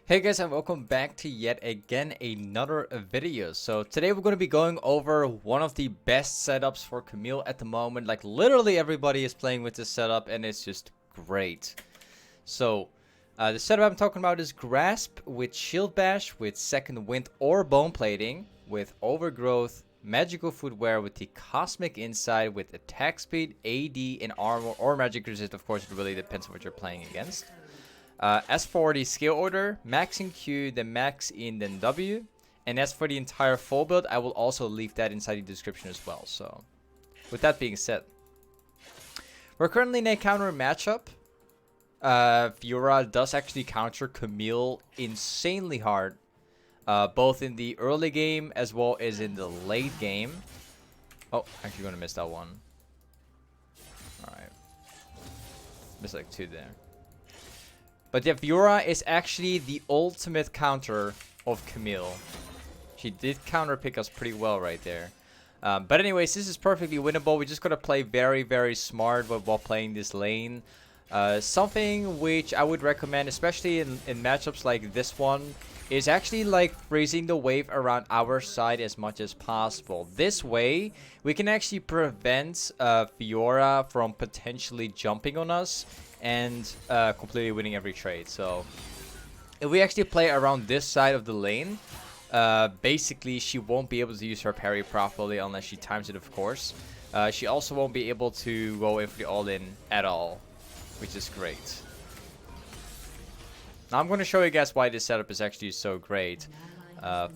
Hey guys, and welcome back to yet again another video. So today we're going to be going over one of the best setups for Camille at the moment. Like literally everybody is playing with this setup and it's just great. So the setup I'm talking about is Grasp with Shield Bash, with Second Wind or Bone Plating, with Overgrowth, Magical Footwear with the Cosmic Insight, with Attack Speed, AD, and Armor, or Magic Resist. Of course, it really depends on what you're playing against. As for the skill order, max in Q, then max in, then W. And as for the entire full build, I will also leave that inside the description as well. So, with that being said, we're currently in a counter matchup. Fiora does actually counter Camille insanely hard, both in the early game as well as in the late game. Oh, actually gonna miss that one. Alright. Missed like 2 there. But yeah, Fiora is actually the ultimate counter of Camille. She did counter pick us pretty well right there. But anyways, this is perfectly winnable. We just gotta play very, very smart while playing this lane. Something which I would recommend, especially in matchups like this one, is actually like freezing the wave around our side as much as possible. This way, we can actually prevent Fiora from potentially jumping on us and completely winning every trade. So if we actually play around this side of the lane, basically she won't be able to use her parry properly unless she times it, of course. She also won't be able to go in for the all-in at all, which is great. Now I'm going to show you guys why this setup is actually so great.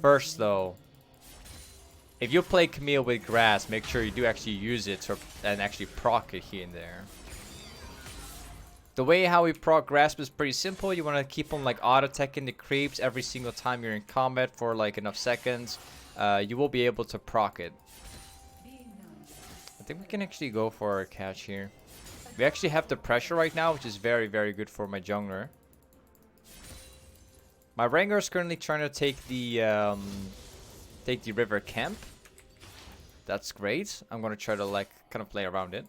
First though, if you play Camille with Grass, make sure you do actually use it and actually proc it here and there. The way how we proc Grasp is pretty simple. You want to keep on like auto-attacking the creeps every single time you're in combat for like enough seconds. You will be able to proc it. I think we can actually go for a catch here. We actually have the pressure right now, which is very, very good for my jungler. My Rengar is currently trying to take the river camp. That's great. I'm gonna try to like kind of play around it.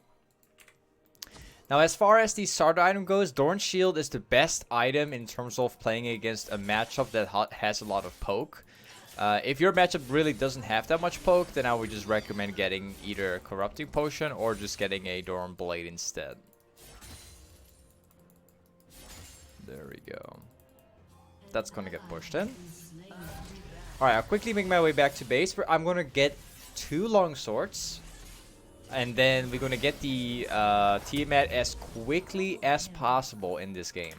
Now, as far as the starter item goes, Dorn Shield is the best item in terms of playing against a matchup that has a lot of poke. If your matchup really doesn't have that much poke, then I would just recommend getting either a Corrupting Potion or just getting a Dorn Blade instead. There we go. That's gonna get pushed in. Alright, I'll quickly make my way back to base. I'm gonna get 2 long swords. And then we're gonna get the tiamat as quickly as possible in this game.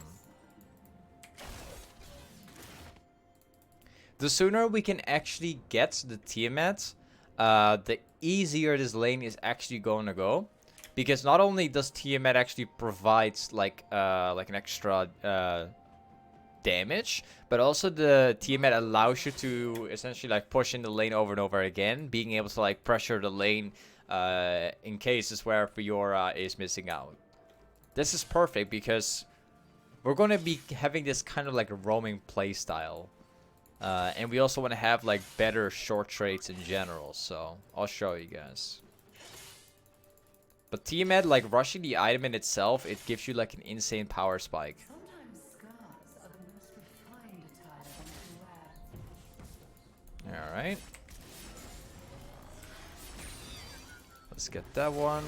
The sooner we can actually get the tiamat, the easier this lane is actually going to go. Because not only does tiamat actually provide like an extra damage, but also the tiamat allows you to essentially like push in the lane over and over again, being able to like pressure the lane in cases where Fiora is missing out. This is perfect because we're going to be having this kind of like a roaming playstyle. And we also want to have like better short trades in general. So I'll show you guys. But Tiamat, like rushing the item in itself, it gives you like an insane power spike. Alright. Let's get that one.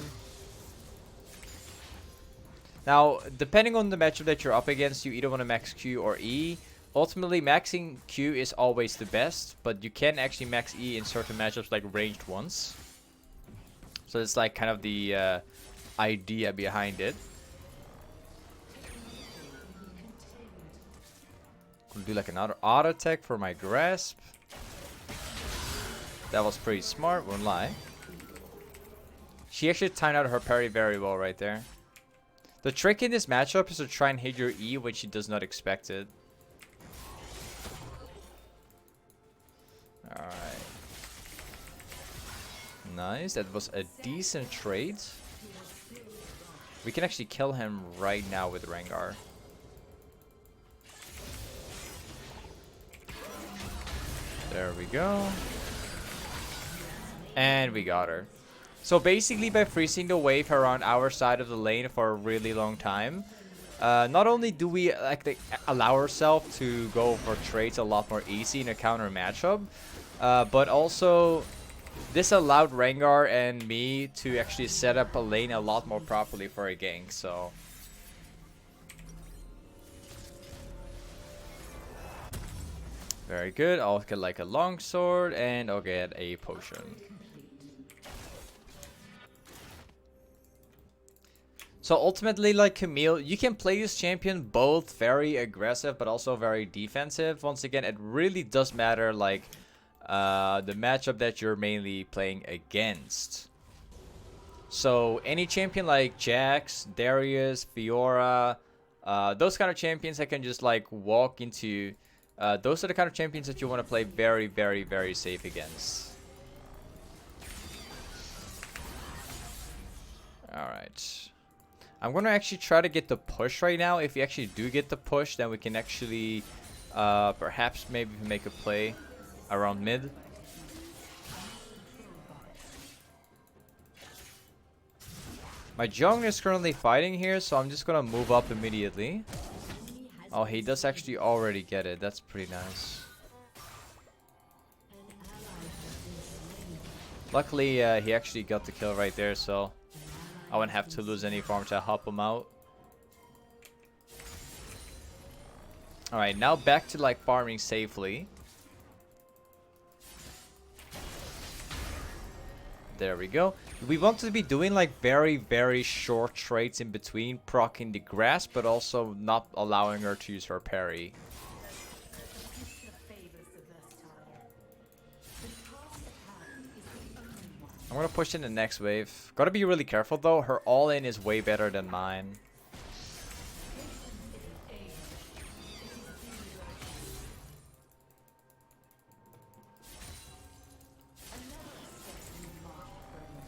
Now, depending on the matchup that you're up against, you either want to max Q or E. Ultimately, maxing Q is always the best, but you can actually max E in certain matchups like ranged ones. So it's like kind of the idea behind it. Gonna do like another auto attack for my Grasp. That was pretty smart, won't lie. She actually timed out her parry very well right there. The trick in this matchup is to try and hit your E when she does not expect it. Alright. Nice. That was a decent trade. We can actually kill him right now with Rengar. There we go. And we got her. So basically by freezing the wave around our side of the lane for a really long time, not only do we allow ourselves to go for trades a lot more easy in a counter matchup, but also this allowed Rengar and me to actually set up a lane a lot more properly for a gank. So very good. I'll get like a longsword and I'll get a potion. So ultimately, like Camille, you can play this champion both very aggressive but also very defensive. Once again, it really does matter like the matchup that you're mainly playing against. So any champion like Jax, Darius, Fiora, those kind of champions that can just like walk into, those are the kind of champions that you want to play very, very, very safe against. Alright. I'm going to actually try to get the push right now. If we actually do get the push, then we can actually perhaps maybe make a play around mid. My jungler is currently fighting here, so I'm just going to move up immediately. Oh, he does actually already get it. That's pretty nice. Luckily, he actually got the kill right there, so I wouldn't have to lose any farm to help him out. Alright, now back to like farming safely. There we go. We want to be doing like very, very short trades in between, proccing the grass, but also not allowing her to use her parry. I'm gonna push in the next wave. Gotta be really careful though. Her all-in is way better than mine.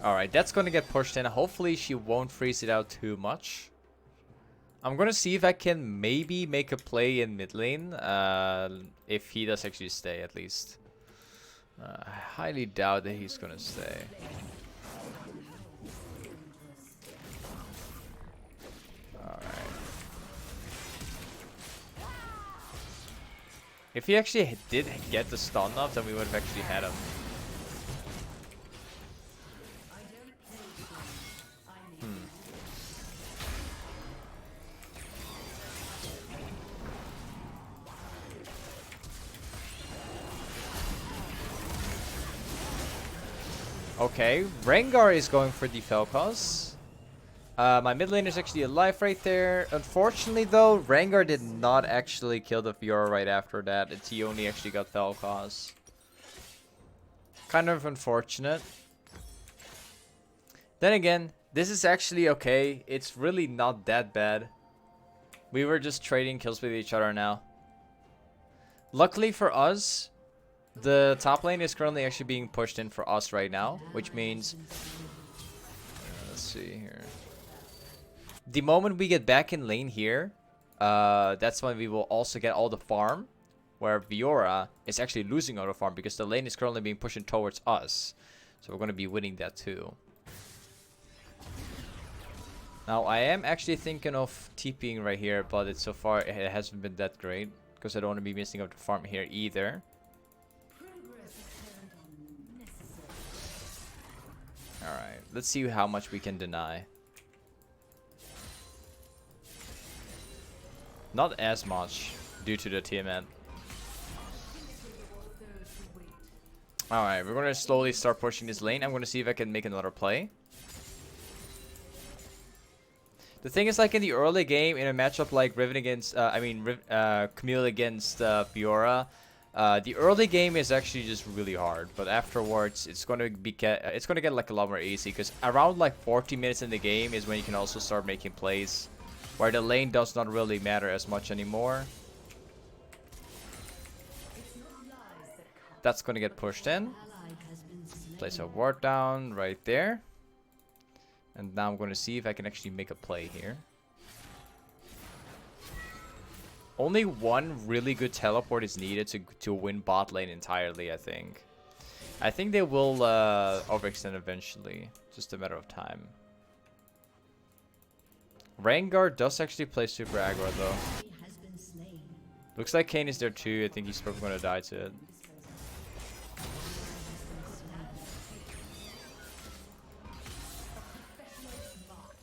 Alright, that's gonna get pushed in. Hopefully she won't freeze it out too much. I'm gonna see if I can maybe make a play in mid lane. If he does actually stay at least. I highly doubt that he's gonna stay. Alright. If he actually did get the stun off, then we would have actually had him. Okay, Rengar is going for the Falcos. My mid lane is actually alive right there. Unfortunately though, Rengar did not actually kill the Fiora right after that. He only actually got Falcos. Kind of unfortunate. Then again, this is actually okay. It's really not that bad. We were just trading kills with each other now. Luckily for us, the top lane is currently actually being pushed in for us right now, which means let's see here. The moment we get back in lane here, that's when we will also get all the farm, where Fiora is actually losing all the farm because the lane is currently being pushed towards us. So we're going to be winning that too. Now I am actually thinking of TPing right here, but it's so far it hasn't been that great because I don't want to be missing out the farm here either. Alright, let's see how much we can deny. Not as much due to the tiamat. Alright, we're going to slowly start pushing this lane. I'm going to see if I can make another play. The thing is, like in the early game, in a matchup like Riven against, Camille against Fiora, the early game is actually just really hard, but afterwards it's gonna get like a lot more easy because around like 40 minutes in the game is when you can also start making plays, where the lane does not really matter as much anymore. That's gonna get pushed in. Place a ward down right there. And now I'm going to see if I can actually make a play here. Only one really good teleport is needed to win bot lane entirely, I think. I think they will overextend eventually. Just a matter of time. Rengar does actually play super aggro though. Looks like Kane is there too. I think he's probably gonna die to it.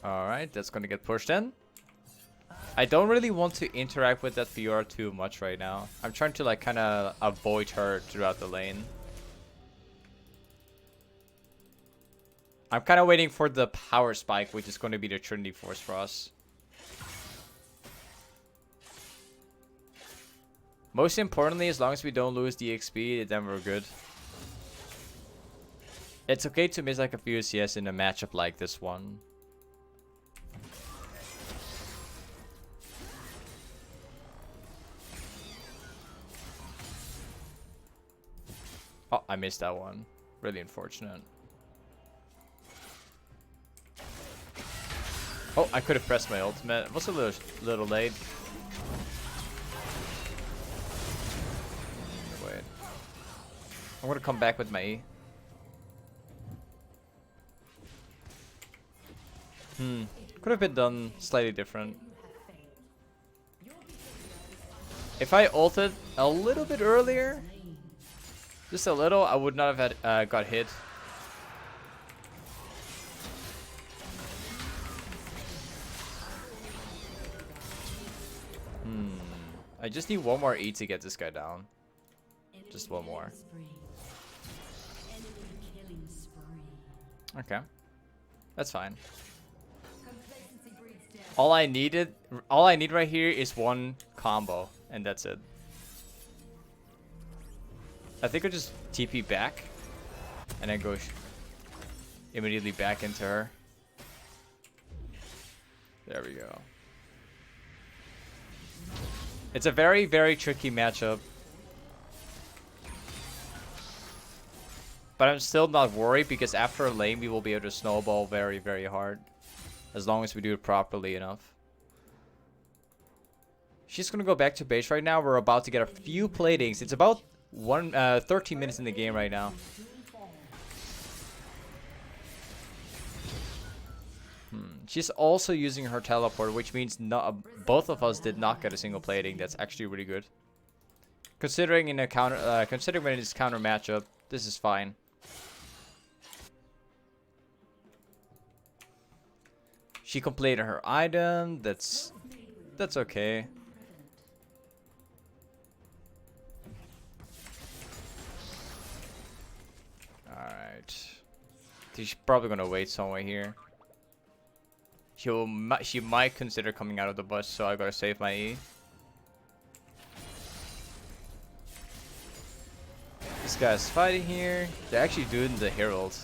Alright, that's gonna get pushed in. I don't really want to interact with that Fiora too much right now. I'm trying to like kind of avoid her throughout the lane. I'm kind of waiting for the power spike, which is going to be the Trinity force for us. Most importantly, as long as we don't lose the XP, then we're good. It's okay to miss like a few CS in a matchup like this one. Oh, I missed that one. Really unfortunate. Oh, I could have pressed my ultimate. It was a little late. Wait. I'm gonna come back with my E. Could have been done slightly different. If I ulted a little bit earlier, just a little, I would not have had got hit. I just need one more E to get this guy down. Just one more. Okay. That's fine. All I need right here is one combo, and that's it. I think I'll just TP back, and then go immediately back into her. There we go. It's a very, very tricky matchup. But I'm still not worried because after a lane we will be able to snowball very, very hard. As long as we do it properly enough. She's gonna go back to base right now. We're about to get a few platings. It's about 13 minutes in the game right now. She's also using her teleport, which means both of us did not get a single plating. That's actually really good. Considering in a considering when it's counter matchup, this is fine. She completed her item. That's okay. All right. She's probably gonna wait somewhere here. She might consider coming out of the bus, so I gotta save my E. This guy's fighting here. They're actually doing the Herald.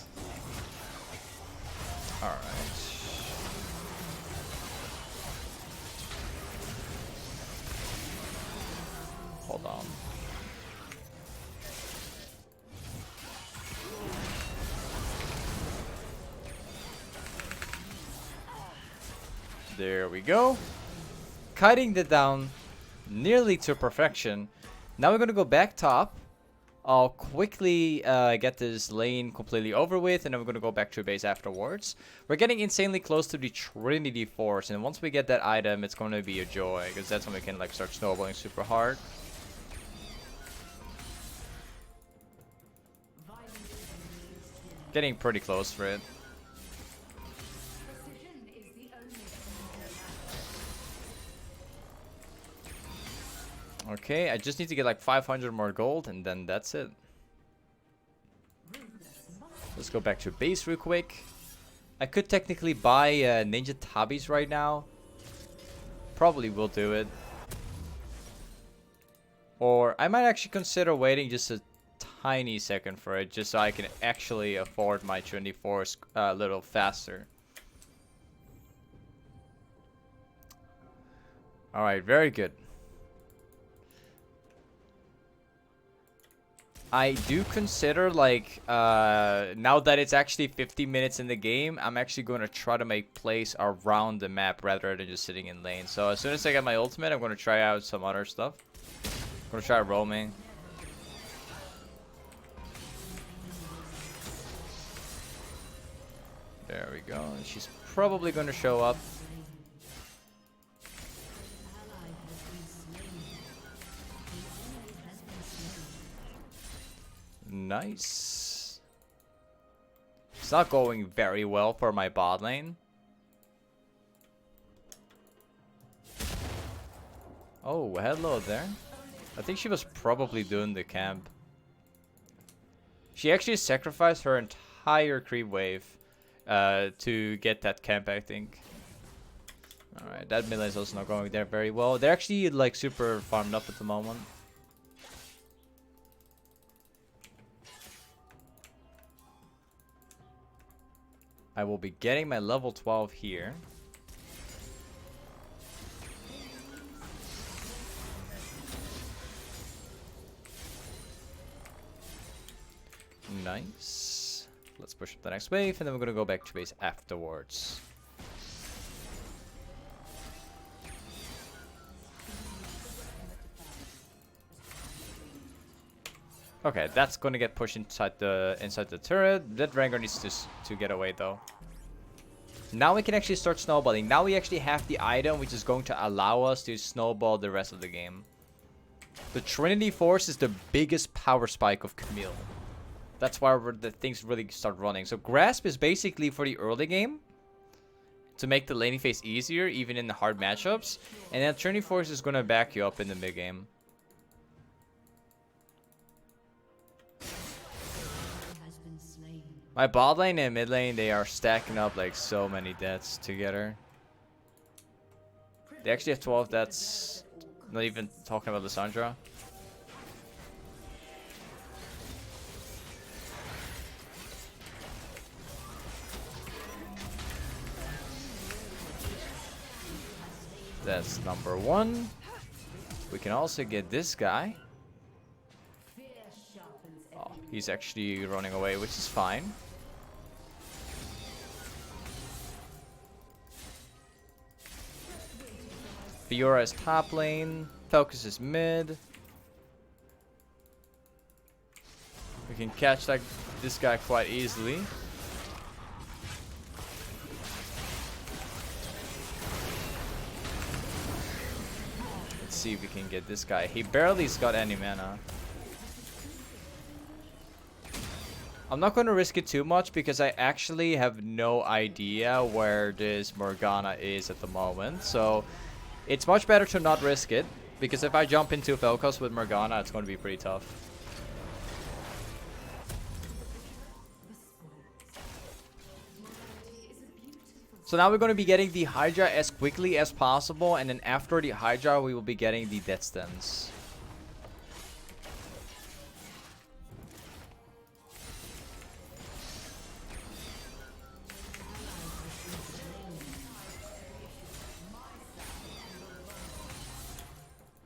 Alright. Hold on. There we go. Cutting it down nearly to perfection. Now we're going to go back top. I'll quickly get this lane completely over with, and then we're going to go back to base afterwards. We're getting insanely close to the Trinity Force, and once we get that item, it's going to be a joy, because that's when we can like start snowballing super hard. Getting pretty close for it. Okay, I just need to get like 500 more gold, and then that's it. Let's go back to base real quick. I could technically buy ninja tabis right now. Probably will do it. Or I might actually consider waiting just a tiny second for it, just so I can actually afford my 24 a little faster. Alright, very good. I do consider, like, now that it's actually 50 minutes in the game, I'm actually going to try to make plays around the map rather than just sitting in lane. So as soon as I get my ultimate, I'm going to try out some other stuff. I'm going to try roaming. There we go. And she's probably going to show up. Nice. It's not going very well for my bot lane. Oh, hello there. I think she was probably doing the camp. She actually sacrificed her entire creep wave to get that camp, I think. Alright, that melee is also not going there very well. They're actually like super farmed up at the moment. I will be getting my level 12 here. Nice. Let's push up the next wave, and then we're gonna go back to base afterwards. Okay, that's gonna get pushed inside the turret. That Rengar needs to get away though. Now we can actually start snowballing. Now we actually have the item which is going to allow us to snowball the rest of the game. The Trinity Force is the biggest power spike of Camille. That's why the things really start running. So Grasp is basically for the early game to make the laning phase easier, even in the hard matchups. And then Trinity Force is gonna back you up in the mid game. My bot lane and mid lane, they are stacking up like so many deaths together. They actually have 12 deaths. Not even talking about Lissandra. That's number one. We can also get this guy. Oh, he's actually running away, which is fine. Fiora is top lane. Focus is mid. We can catch this guy quite easily. Let's see if we can get this guy. He barely's got any mana. I'm not going to risk it too much because I actually have no idea where this Morgana is at the moment. So it's much better to not risk it, because if I jump into Vel'Koz with Morgana, it's going to be pretty tough. So now we're going to be getting the Hydra as quickly as possible, and then after the Hydra, we will be getting the Death Stance.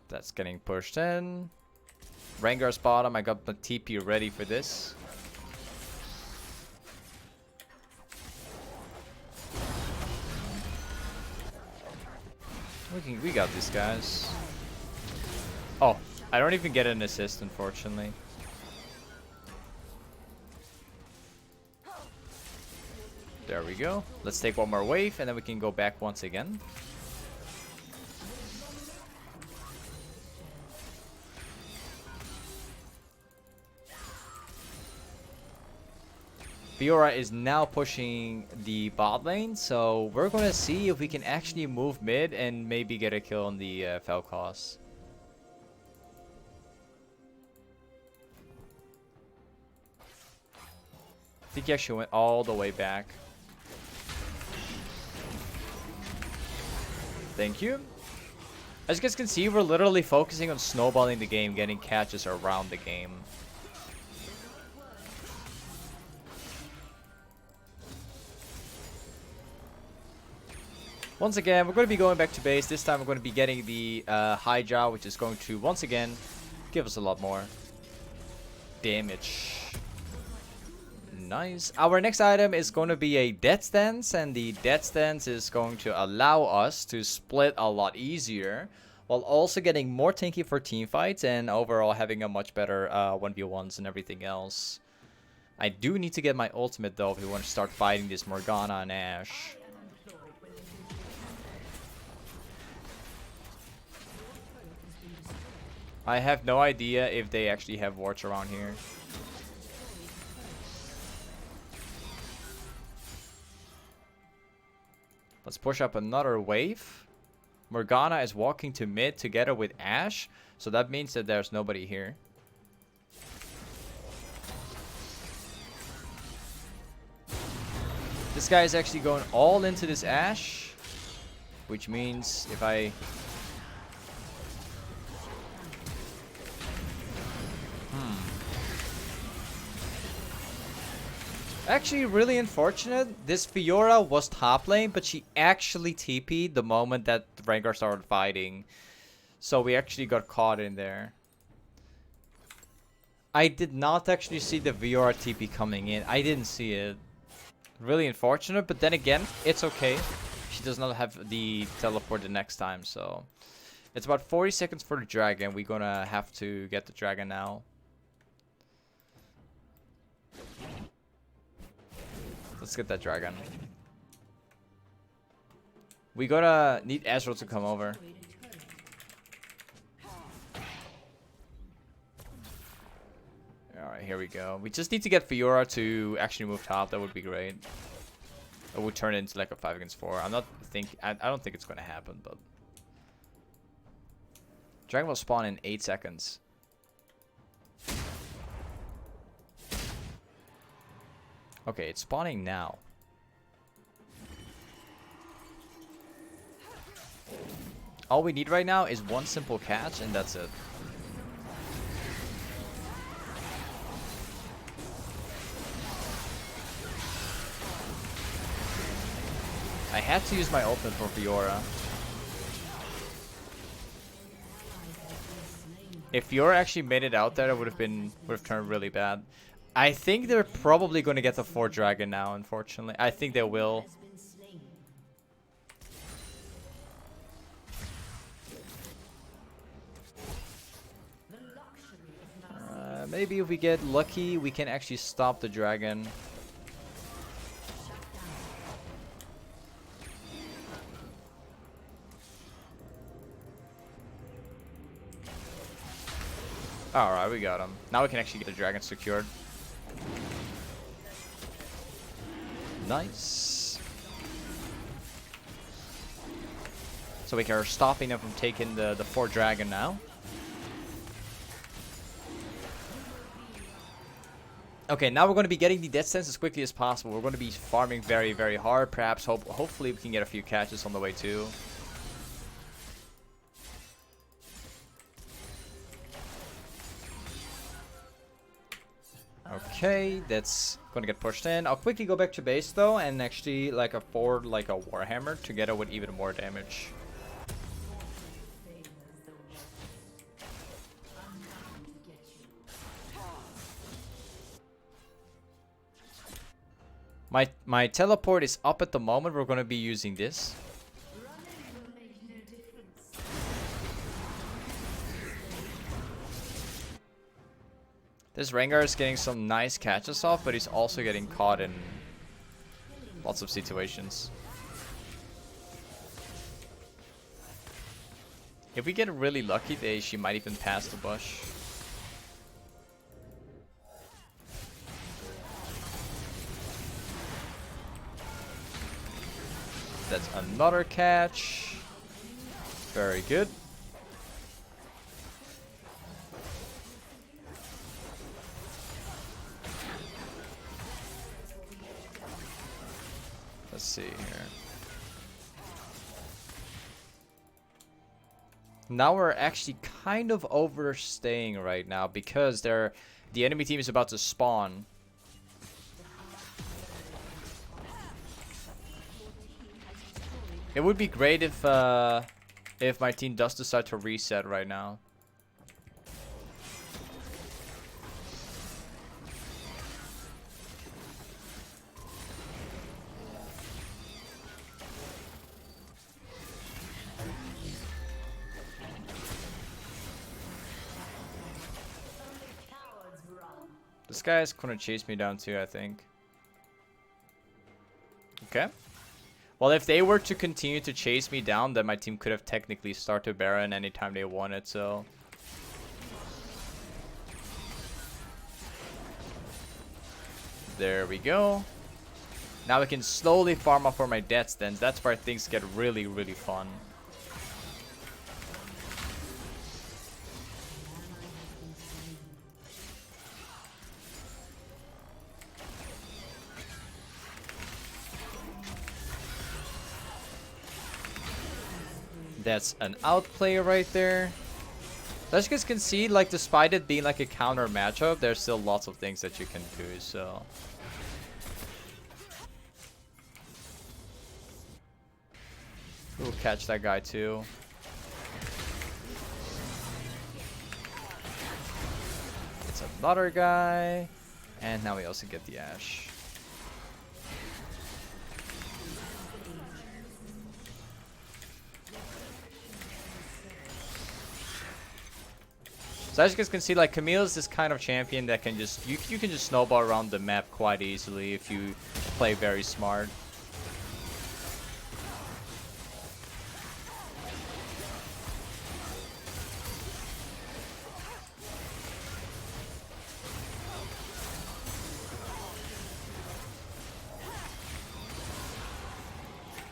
That's getting pushed in. Rengar's bottom. I got the TP ready for this. We got these guys. Oh, I don't even get an assist, unfortunately. There we go. Let's take one more wave, and then we can go back once again. Fiora is now pushing the bot lane, so we're gonna see if we can actually move mid and maybe get a kill on the Vel'Koz. I think he actually went all the way back. Thank you. As you guys can see, we're literally focusing on snowballing the game, getting catches around the game. Once again, we're going to be going back to base. This time we're going to be getting the Hydra, which is going to, once again, give us a lot more damage. Nice. Our next item is going to be a Death Stance, and the Death Stance is going to allow us to split a lot easier, while also getting more tanky for team fights and overall having a much better 1v1s and everything else. I do need to get my ultimate though if we want to start fighting this Morgana and Ashe. I have no idea if they actually have wards around here. Let's push up another wave. Morgana is walking to mid together with Ashe. So that means that there's nobody here. This guy is actually going all into this Ashe. Which means if I... Actually, really unfortunate. This Fiora was top lane, but she actually TP'd the moment that the Rengar started fighting. So we actually got caught in there. I did not actually see the Fiora TP coming in. I didn't see it. Really unfortunate, but then again, it's okay. She does not have the teleport the next time, so... It's about 40 seconds for the dragon. We're gonna have to get the dragon now. Let's get that dragon. We gotta need Ezreal to come over. Alright, here we go. We just need to get Fiora to actually move top. That would be great. It would turn it into like a 5 against 4. I don't think it's gonna happen, but dragon will spawn in 8 seconds. Okay, it's spawning now. All we need right now is one simple catch, and that's it. I had to use my ultimate for Fiora. If Fiora actually made it out there, it would have turned really bad. I think they're probably going to get the 4 dragon now, unfortunately. I think they will. Maybe if we get lucky, we can actually stop the dragon. Alright, we got him. Now we can actually get the dragon secured. Nice. So we are stopping them from taking the 4 dragon now. Okay, now we're going to be getting the death sense as quickly as possible. We're going to be farming very, very hard. Perhaps, hopefully we can get a few catches on the way too. Okay, that's going to get pushed in. I'll quickly go back to base though and actually like afford like a Warhammer together with even more damage. My teleport is up at the moment. We're going to be using this. This Rengar is getting some nice catches off, but he's also getting caught in lots of situations. If we get really lucky, she might even pass the bush. That's another catch. Very good. Let's see here. Now we're actually kind of overstaying right now because the enemy team is about to spawn. It would be great if my team does decide to reset right now. This guy is gonna chase me down too, I think. Okay. Well, if they were to continue to chase me down, then my team could have technically started Baron anytime they wanted, so... There we go. Now we can slowly farm up for my death stance. That's where things get really, really fun. That's an outplay right there. As you guys can see, like, despite it being like a counter matchup, there's still lots of things that you can do, so. We'll catch that guy too. It's another guy. And now we also get the Ashe. So as you guys can see, like, Camille is this kind of champion that can just, you can just snowball around the map quite easily if you play very smart.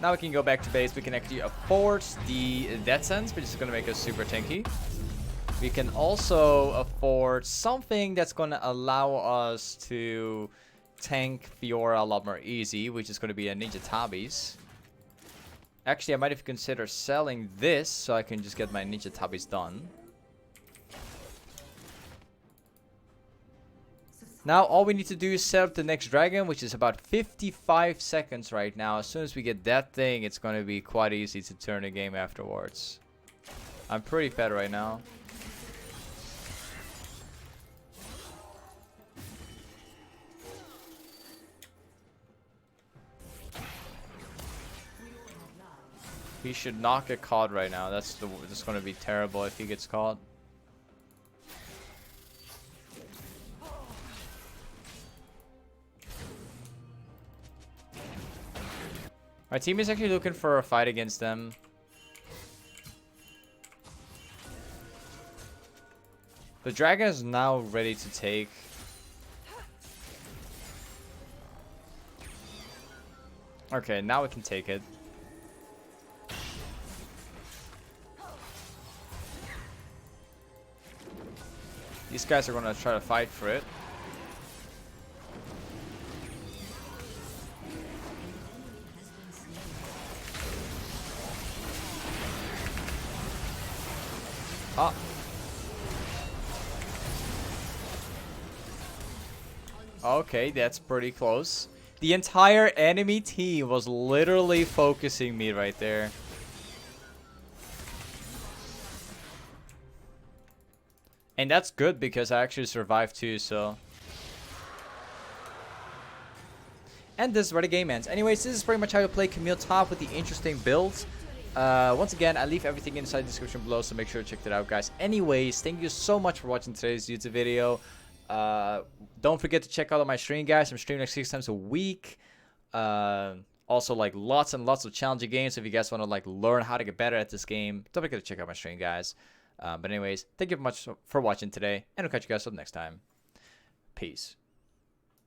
Now we can go back to base. We can actually afford the Death Sense, which is going to make us super tanky. We can also afford something that's going to allow us to tank Fiora a lot more easy, which is going to be a Ninja Tabis. Actually, I might have considered selling this so I can just get my Ninja Tabis done. Now all we need to do is set up the next dragon, which is about 55 seconds right now. As soon as we get that thing, it's going to be quite easy to turn the game afterwards. I'm pretty fed right now. He should not get caught right now. That's going to be terrible if he gets caught. My team is actually looking for a fight against them. The dragon is now ready to take. Okay, now we can take it. These guys are going to try to fight for it. Ah. Okay, that's pretty close. The entire enemy team was literally focusing me right there. And that's good because I actually survived too, so. And this is where the game ends. Anyways, this is pretty much how you play Camille top with the interesting builds. Once again, I leave everything inside the description below, so make sure to check that out, guys. Anyways, thank you so much for watching today's YouTube video. Don't forget to check out my stream, guys. I'm streaming like 6 times a week. Also, like, lots and lots of challenging games. So if you guys want to, like, learn how to get better at this game, don't forget to check out my stream, guys. But anyways, thank you much for watching today, and I'll catch you guys up next time. Peace.